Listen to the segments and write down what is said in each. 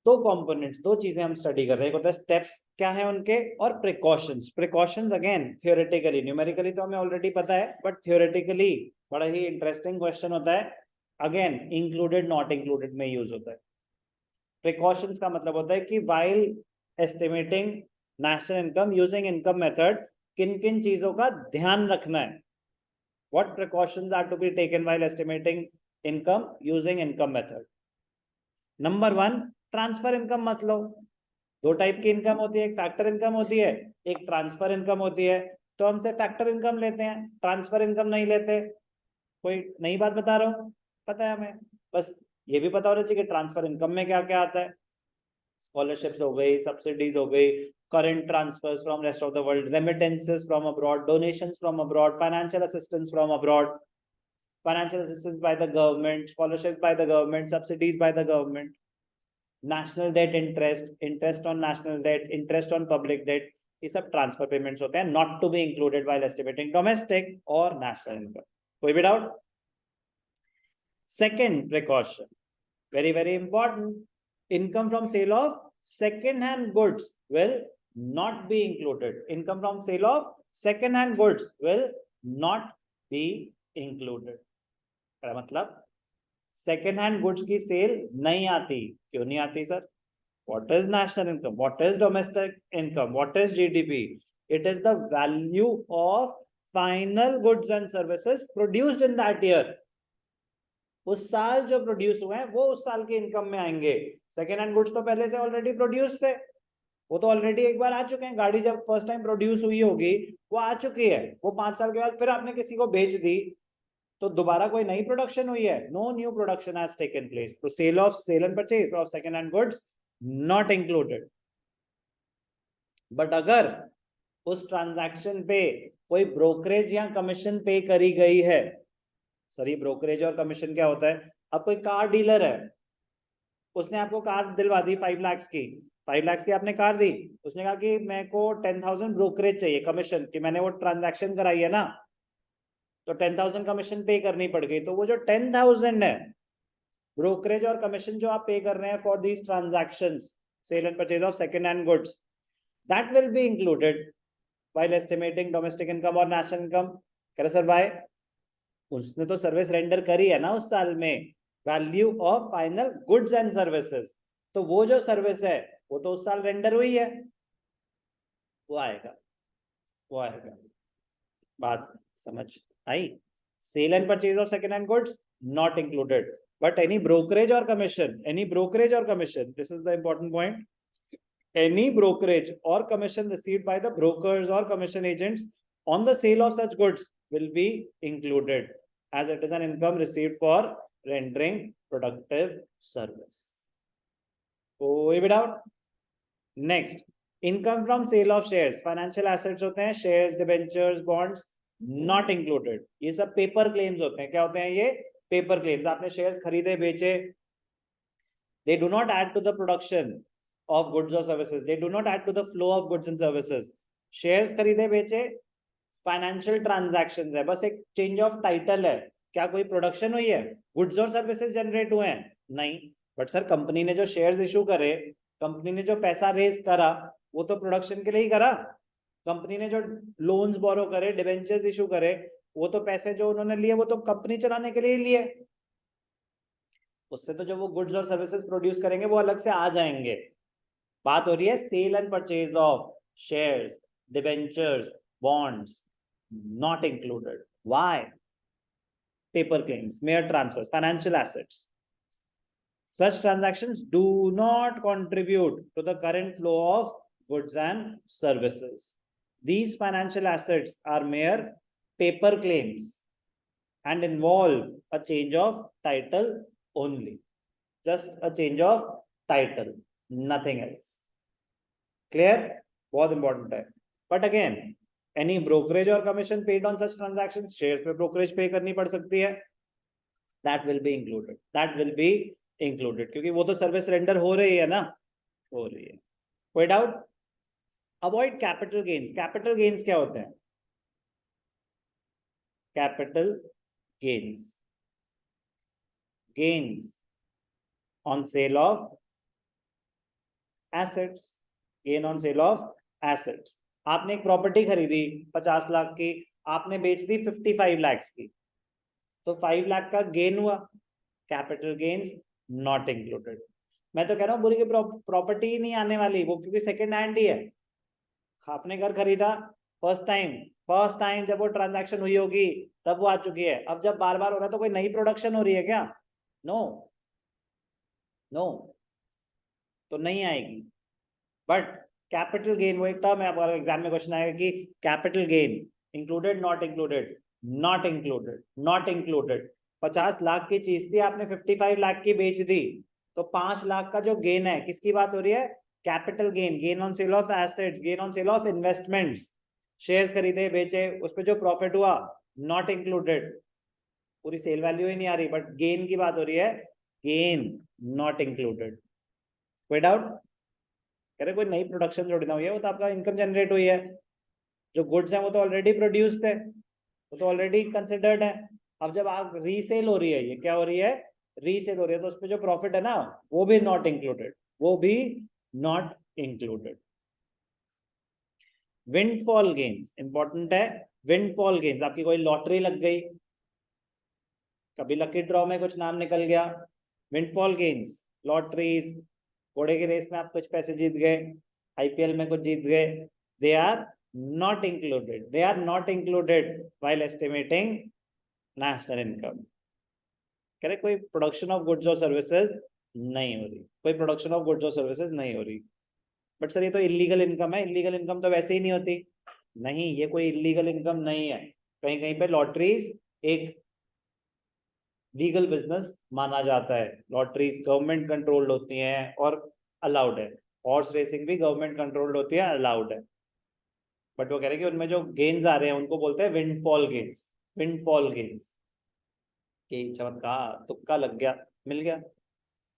दो कंपोनेंट्स, दो चीजें हम स्टडी कर रहे हैं। एक होता है स्टेप्स क्या है उनके, और precautions. Precautions again theoretically, numerically तो हमें ऑलरेडी पता है, बट थियोरेटिकली बड़ा ही इंटरेस्टिंग क्वेश्चन होता है। अगेन इंक्लूडेड नॉट इंक्लूडेड में यूज होता है। प्रिकॉशंस का मतलब होता है कि while estimating national income using income method किन किन चीजों का ध्यान रखना है। What precautions are to be taken while estimating income using income method? Number one, transfer income मत लो। दो टाइप की इनकम होती है, एक फैक्टर इनकम होती है, एक ट्रांसफर इनकम होती है। तो हमसे फैक्टर इनकम लेते हैं, ट्रांसफर इनकम नहीं लेते। कोई नई बात बता रहा हूँ, पता है हमें। बस ये भी पता होना चाहिए कि ट्रांसफर इनकम में क्या क्या आता है। स्कॉलरशिप्स हो गई, सब्सिडीज हो गई, current transfers from rest of the world, remittances from abroad, donations from abroad, financial assistance from abroad, financial assistance by the government, scholarships by the government, subsidies by the government, national debt interest, interest on national debt, interest on public debt, ये सब transfer payments होते हैं, not to be included while estimating domestic और national income. कोई भी doubt? Second precaution, very very important, income from sale of second hand goods will not be included. Income from sale of second hand goods will not be included। मतलब second hand goods की cell नहीं आती। क्यों नहीं आती sir? What is national income, what is domestic income, what is GDP? It is the value of final goods and services produced in that year. उस साल जो प्रोड्यूस हुए हैं वो उस साल के इनकम में आएंगे। सेकेंड हैंड गुड्स तो पहले से ऑलरेडी प्रोड्यूस थे, वो तो ऑलरेडी एक बार आ चुके हैं। गाड़ी जब फर्स्ट टाइम प्रोड्यूस हुई होगी वो आ चुकी है, वो 5 साल के बाद फिर आपने किसी को बेच दी, तो दोबारा कोई नई प्रोडक्शन हुई है? No new production has taken place. तो sale and purchase of second hand goods not included. But अगर उस ट्रांजैक्शन पे कोई ब्रोकरेज या कमीशन पे करी गई है, सर ये ब्रोकरेज और कमीशन क्या होता है? अब कोई कार डीलर है, उसने आपको कार दिलवा दी 5 लाख की, 5 लाख की आपने कार दी, उसने कहा कि मेरे को 10,000 ब्रोकरेज चाहिए कमीशन, कि मैंने वो ट्रांजैक्शन कराई है ना, तो 10,000 कमीशन पे करनी पड़ गई। तो वो जो 10,000 है ब्रोकरेज और कमीशन जो आप पे कर रहे हैं for these transactions, sale and purchase of second hand goods, that will be included while estimating domestic income और नेशनल इनकम। कह रहे सर भाई उसने तो सर्विस रेंडर करी है ना उस साल में, value of final goods and services, तो वो जो सर्विस है वो तो उस साल रेंडर हुई है, वो आएगा, वो आएगा। बात समझ आई? Sale and purchase of second hand goods not included, but any brokerage और कमीशन, एनी ब्रोकरेज और commission, this is the important point, any brokerage or commission received by the brokers or commission agents on the sale of such goods will be included as it is an income received for rendering productive service। कोई भी doubt? Next, income from sale of shares, financial assets होते हैं, shares, debentures, bonds, not included. ये सब paper claims होते हैं। क्या होते हैं ये? Paper claims. आपने शेयर्स खरीदे बेचे, they do not add to the production of goods or services, they do not add to the flow of goods and services। Shares खरीदे बेचे फाइनेंशियल ट्रांजैक्शंस है, बस एक चेंज ऑफ टाइटल है। क्या कोई प्रोडक्शन हुई है? गुड्स और सर्विसेज जनरेट हुए हैं? नहीं। बट सर कंपनी ने जो शेयर्स इशू करे, कंपनी ने जो पैसा रेज करा, वो तो प्रोडक्शन के लिए ही करा। कंपनी ने जो लोन्स बोरो करे, डिबेंचर्स इशू करे, वो तो पैसे जो उन्होंने लिए वो तो कंपनी चलाने के लिए ही लिए। उससे तो जो वो गुड्स और सर्विसेज प्रोड्यूस करेंगे वो अलग से आ जाएंगे। बात हो रही है sale and purchase of shares, debentures, bonds, not included. Why? Paper claims, mere transfers, financial assets, such transactions do not contribute to the current flow of goods and services। These financial assets are mere paper claims and involve a change of title only, just a change of title, nothing else। Clear? बहुत important है। But again any brokerage और commission paid on such transactions, shares पे brokerage pay करनी पड़ सकती है, that will be included, that will be included, क्योंकि वो तो सर्विस रेंडर हो रही है ना, हो रही है। कोई doubt? Avoid capital gains. Capital gains क्या होते हैं? Capital gains, gains on sale of assets, gain on sale of assets. आपने एक प्रॉपर्टी खरीदी 50 लाख की, आपने बेच दी 55 लाख की, तो 5 लाख का गेन हुआ, कैपिटल गेन्स नॉट इंक्लूडेड। मैं तो कह रहा हूँ पूरी की प्रॉपर्टी ही नहीं आने वाली वो, क्योंकि सेकंड हैंड ही है। आपने घर खरीदा फर्स्ट टाइम जब वो ट्रांजैक्शन हुई होगी तब वो आ चुकी है। अब जब बार बार हो रहा है तो कोई नई प्रोडक्शन हो रही है क्या? नो नो, तो नहीं आएगी। बट कैपिटल गेन वो एक टर्म है, अब एग्जाम में क्वेश्चन आएगा कि capital gain included not included, not included, not included. 50 lakh की चीज थी, आपने 55 लाख की बेच दी, तो 5 लाख का जो गेन है, किसकी बात हो रही है? Capital gain, gain on sale of assets, gain on sale of investments, shares खरीदे बेचे, उस पर जो प्रॉफिट हुआ नॉट इंक्लूडेड। पूरी सेल वैल्यू ही नहीं आ रही, बट गेन की बात हो रही है, गेन नॉट इंक्लूडेड। कोई डाउट? कह रहे कोई नई प्रोडक्शन जोड़ी ना हुई है, वो तो आपका इनकम जनरेट हुई है। जो गुड्स हैं वो तो ऑलरेडी प्रोड्यूस थे, वो तो ऑलरेडी कंसिडर्ड है। अब जब आप रीसेल हो रही है, ये क्या हो रही है? रीसेल हो रही है, तो उसपे जो प्रॉफिट है ना वो भी नॉट इंक्लूडेड, वो भी not included. Windfall gains important है। विंडफॉल गेन्स, आपकी कोई लॉटरी लग गई, कभी लकी ड्रॉ में कुछ नाम निकल गया, विंडफॉल गेन्स, लॉटरीज, घोड़े की रेस में आप कुछ पैसे जीत गए, आईपीएल में कुछ जीत गए, they are not included, they are not included while estimating national income. कह रहे कोई प्रोडक्शन ऑफ गुड्स और सर्विसेज नहीं हो रही, कोई प्रोडक्शन ऑफ गुड्स और सर्विसेज नहीं हो रही। बट सर ये तो इलीगल इनकम है, इलीगल इनकम तो वैसे ही नहीं होती। नहीं, ये कोई इलीगल इनकम नहीं है। कहीं कहीं पे लॉटरीज एक लीगल बिजनेस माना जाता है। लॉटरीज गवर्नमेंट कंट्रोल्ड होती हैं और अलाउड है। हॉर्स रेसिंग भी गवर्नमेंट कंट्रोल्ड होती है, अलाउड है। बट वो कह रहे हैं कि उनमें जो गेन्स आ रहे हैं उनको बोलते हैं विंडफॉल गेन्स। विंडफॉल गेन्स कि चमत्कार, तुक्का लग गया, मिल गया,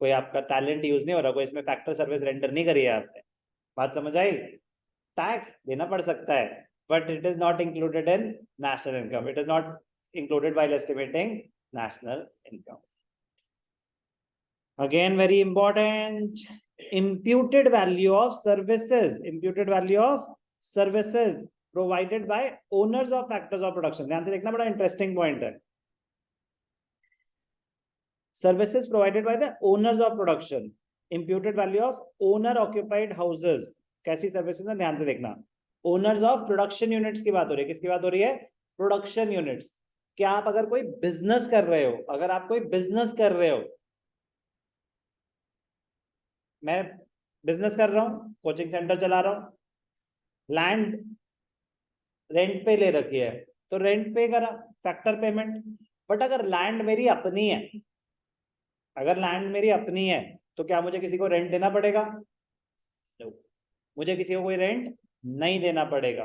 कोई आपका टैलेंट यूज नहीं हो रहा, कोई इसमें फैक्टर सर्विस रेंडर नहीं करी है आपने। बात समझ आई? टैक्स देना पड़ सकता है, but it is not included in national income, it is not included while estimating national income. Again, very important, imputed value of services, imputed value of services provided by owners of factors of production। ध्यान से देखना, बड़ा interesting point है। Services provided by the owners of production, imputed value of owner occupied houses। कैसी services है, ध्यान से देखना। ओनर्स ऑफ प्रोडक्शन यूनिट्स की बात हो रही है, किसकी बात हो रही है? Production units. क्या आप अगर कोई बिजनेस कर रहे हो, अगर आप कोई बिजनेस कर रहे हो, मैं बिजनेस कर रहा हूं, कोचिंग सेंटर चला रहा हूं, लैंड रेंट पे ले रखी है, तो रेंट पे करा, फैक्टर पेमेंट। बट अगर लैंड मेरी अपनी है, अगर लैंड मेरी अपनी है, तो क्या मुझे किसी को रेंट देना पड़ेगा? no. मुझे किसी को कोई रेंट नहीं देना पड़ेगा।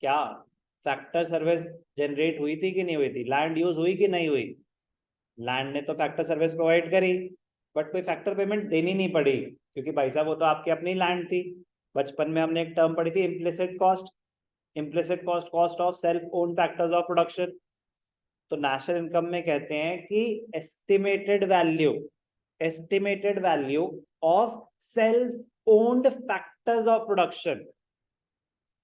क्या फैक्टर सर्विस जनरेट हुई थी कि नहीं हुई थी? लैंड यूज हुई कि नहीं हुई? लैंड ने तो फैक्टर सर्विस प्रोवाइड करी, बट कोई फैक्टर पेमेंट देनी नहीं पड़ी, क्योंकि भाई साहब वो तो आपकी अपनी लैंड थी। बचपन में हमने एक टर्म पढ़ी थी, implicit cost. Implicit cost, cost of self owned factors of production. तो नेशनल इनकम में कहते हैं कि estimated value of self owned factors of production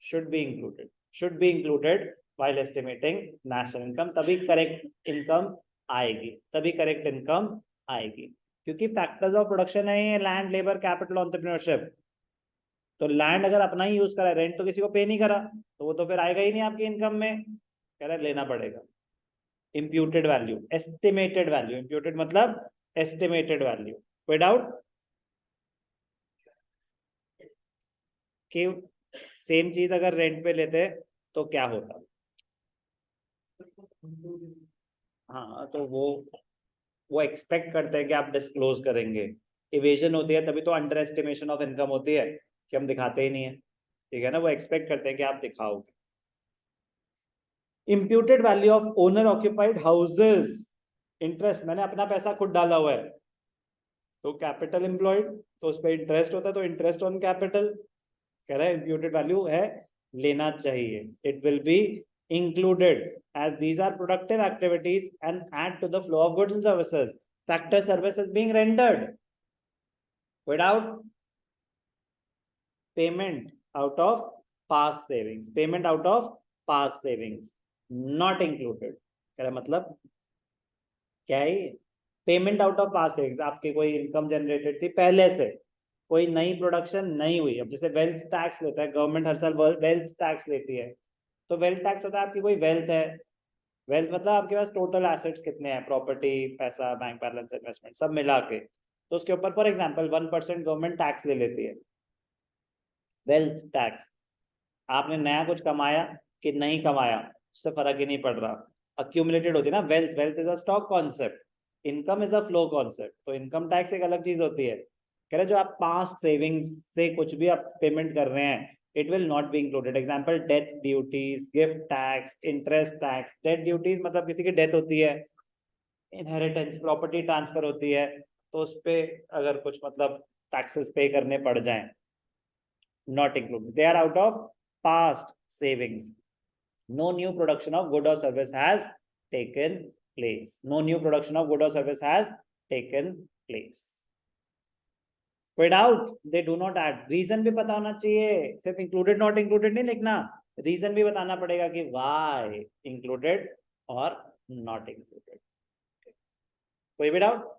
should be included while estimating national income। तभी करेक्ट इनकम आएगी, तभी करेक्ट इनकम आएगी, क्योंकि फैक्टर्स ऑफ प्रोडक्शन है लैंड, लेबर, कैपिटल, एंटरप्रेन्योरशिप। तो लैंड अगर अपना ही यूज करा, रेंट तो किसी को पे नहीं करा, तो वो तो फिर आएगा ही नहीं आपकी इनकम में। कह रहा है लेना पड़ेगा। Imputed value, estimated value, imputed मतलब एस्टिमेटेड वैल्यू। कोई डाउट? कि सेम चीज अगर रेंट पे लेते तो क्या होता? हाँ, तो वो एक्सपेक्ट करते हैं कि आप डिस्क्लोज करेंगे। इवेजन होती है तभी तो अंडर एस्टिमेशन ऑफ इनकम होती है, कि हम दिखाते ही नहीं है, ठीक है ना। वो एक्सपेक्ट करते हैं कि आप दिखाओगे। Imputed value of owner occupied houses, interest, मैंने अपना पैसा खुद डाला हुआ है, तो कैपिटल एम्प्लॉयड, तो उस पर इंटरेस्ट होता है, तो इंटरेस्ट ऑन कैपिटल। कह रहा है इम्प्यूटेड वैल्यू है, लेना चाहिए। It will be included as these are productive activities and add to the flow of goods and services. Factor service is being rendered, कोई doubt? Payment out of past savings, payment out of past savings not included. क्या मतलब क्या है? Payment out of past savings, आपकी कोई income generated थी पहले से, कोई नई प्रोडक्शन नहीं हुई। अब जैसे वेल्थ टैक्स लेता है गवर्नमेंट, हर साल वेल्थ टैक्स लेती है, तो वेल्थ टैक्स होता है आपकी कोई वेल्थ है, वेल्थ मतलब आपके पास टोटल एसेट्स कितने हैं, प्रॉपर्टी, पैसा, बैंक बैलेंस, इन्वेस्टमेंट सब मिला के, तो उसके ऊपर फॉर एग्जांपल 1% गवर्नमेंट टैक्स ले लेती है, वेल्थ टैक्स। आपने नया कुछ कमाया कि नहीं कमाया उससे फर्क ही नहीं पड़ रहा, अक्यूमुलेटेड होती है ना wealth. Wealth is a stock concept, income is a flow concept. तो इनकम टैक्स एक अलग चीज होती है। कह रहे जो आप पास्ट सेविंग्स से कुछ भी आप पेमेंट कर रहे हैं, it will not be included. Example death duties, gift tax, interest tax. Death duties मतलब किसी की डेथ होती है, इनहेरिटेंस, प्रॉपर्टी ट्रांसफर होती है, तो उस पे अगर कुछ मतलब टैक्सेस पे करने पड़ जाएं, not included, they are out of past savings. No new production of good or service has taken place, no new production of good or service has taken place. कोई doubt? They do not add, reason भी पता होना चाहिए, सिर्फ included not included नहीं लिखना, reason भी बताना पड़ेगा कि व्हाई इंक्लूडेड और नॉट इंक्लूडेड। कोई भी डाउट?